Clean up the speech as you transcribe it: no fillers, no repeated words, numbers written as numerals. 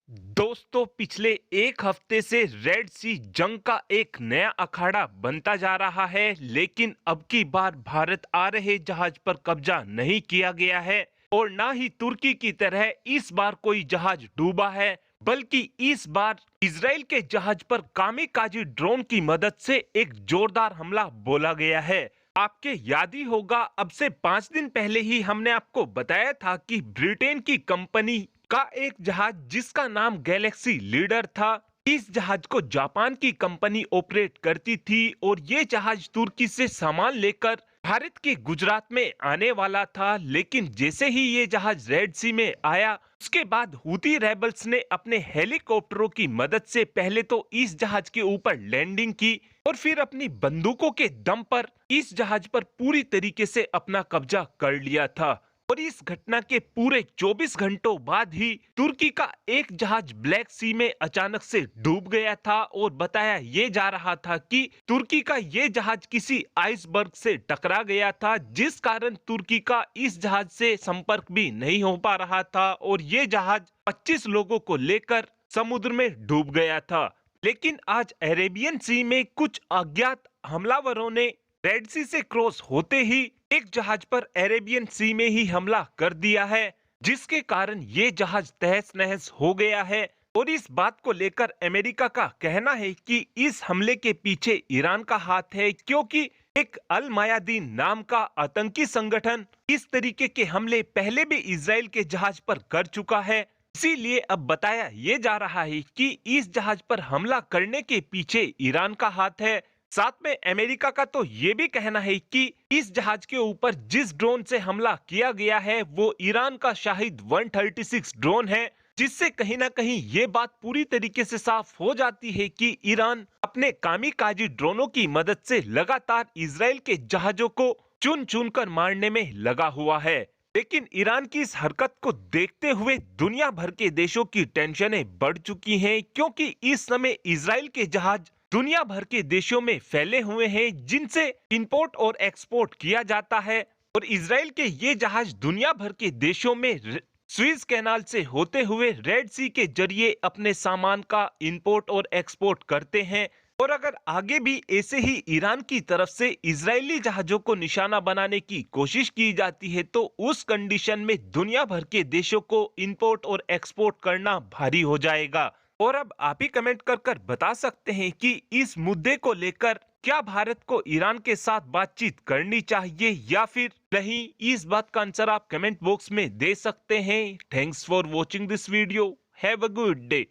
दोस्तों, पिछले एक हफ्ते से रेड सी जंग का एक नया अखाड़ा बनता जा रहा है। लेकिन अब की बार भारत आ रहे जहाज पर कब्जा नहीं किया गया है और ना ही तुर्की की तरह इस बार कोई जहाज डूबा है, बल्कि इस बार इजराइल के जहाज पर कामिकाजी ड्रोन की मदद से एक जोरदार हमला बोला गया है। आपके याद ही होगा, अब से 5 दिन पहले ही हमने आपको बताया था कि ब्रिटेन की कंपनी का एक जहाज जिसका नाम गैलेक्सी लीडर था, इस जहाज को जापान की कंपनी ऑपरेट करती थी और ये जहाज तुर्की से सामान लेकर भारत के गुजरात में आने वाला था। लेकिन जैसे ही ये जहाज रेड सी में आया, उसके बाद हूती रेबल्स ने अपने हेलीकॉप्टरों की मदद से पहले तो इस जहाज के ऊपर लैंडिंग की और फिर अपनी बंदूकों के दम पर इस जहाज पर पूरी तरीके से अपना कब्जा कर लिया था। और इस घटना के पूरे 24 घंटों बाद ही तुर्की का एक जहाज ब्लैक सी में अचानक से डूब गया था और बताया ये जा रहा था कि तुर्की का ये जहाज किसी आइसबर्ग से टकरा गया था, जिस कारण तुर्की का इस जहाज से संपर्क भी नहीं हो पा रहा था और ये जहाज 25 लोगों को लेकर समुद्र में डूब गया था। लेकिन आज अरेबियन सी में कुछ अज्ञात हमलावरों ने रेड सी से क्रॉस होते ही एक जहाज पर अरेबियन सी में ही हमला कर दिया है, जिसके कारण ये जहाज तहस नहस हो गया है। और इस बात को लेकर अमेरिका का कहना है कि इस हमले के पीछे ईरान का हाथ है, क्योंकि एक अल मायादीन नाम का आतंकी संगठन इस तरीके के हमले पहले भी इजराइल के जहाज पर कर चुका है। इसीलिए अब बताया ये जा रहा है कि इस जहाज पर हमला करने के पीछे ईरान का हाथ है। साथ में अमेरिका का तो ये भी कहना है कि इस जहाज के ऊपर जिस ड्रोन से हमला किया गया है वो ईरान का शाहिद 136 ड्रोन है, जिससे कहीं ना कहीं ये बात पूरी तरीके से साफ हो जाती है कि ईरान अपने कामिकाजी ड्रोनों की मदद से लगातार इजराइल के जहाजों को चुन चुन कर मारने में लगा हुआ है। लेकिन ईरान की इस हरकत को देखते हुए दुनिया भर के देशों की टेंशनें बढ़ चुकी हैं, क्योंकि इस समय इजराइल के जहाज दुनिया भर के देशों में फैले हुए हैं, जिनसे इंपोर्ट और एक्सपोर्ट किया जाता है। और इजराइल के ये जहाज दुनिया भर के देशों में स्विस कैनाल से होते हुए रेड सी के जरिए अपने सामान का इंपोर्ट और एक्सपोर्ट करते हैं। और अगर आगे भी ऐसे ही ईरान की तरफ से इजरायली जहाजों को निशाना बनाने की कोशिश की जाती है, तो उस कंडीशन में दुनिया भर के देशों को इंपोर्ट और एक्सपोर्ट करना भारी हो जाएगा। और अब आप ही कमेंट कर बता सकते हैं कि इस मुद्दे को लेकर क्या भारत को ईरान के साथ बातचीत करनी चाहिए या फिर नहीं। इस बात का आंसर आप कमेंट बॉक्स में दे सकते हैं। Thanks for watching this video. Have a good day.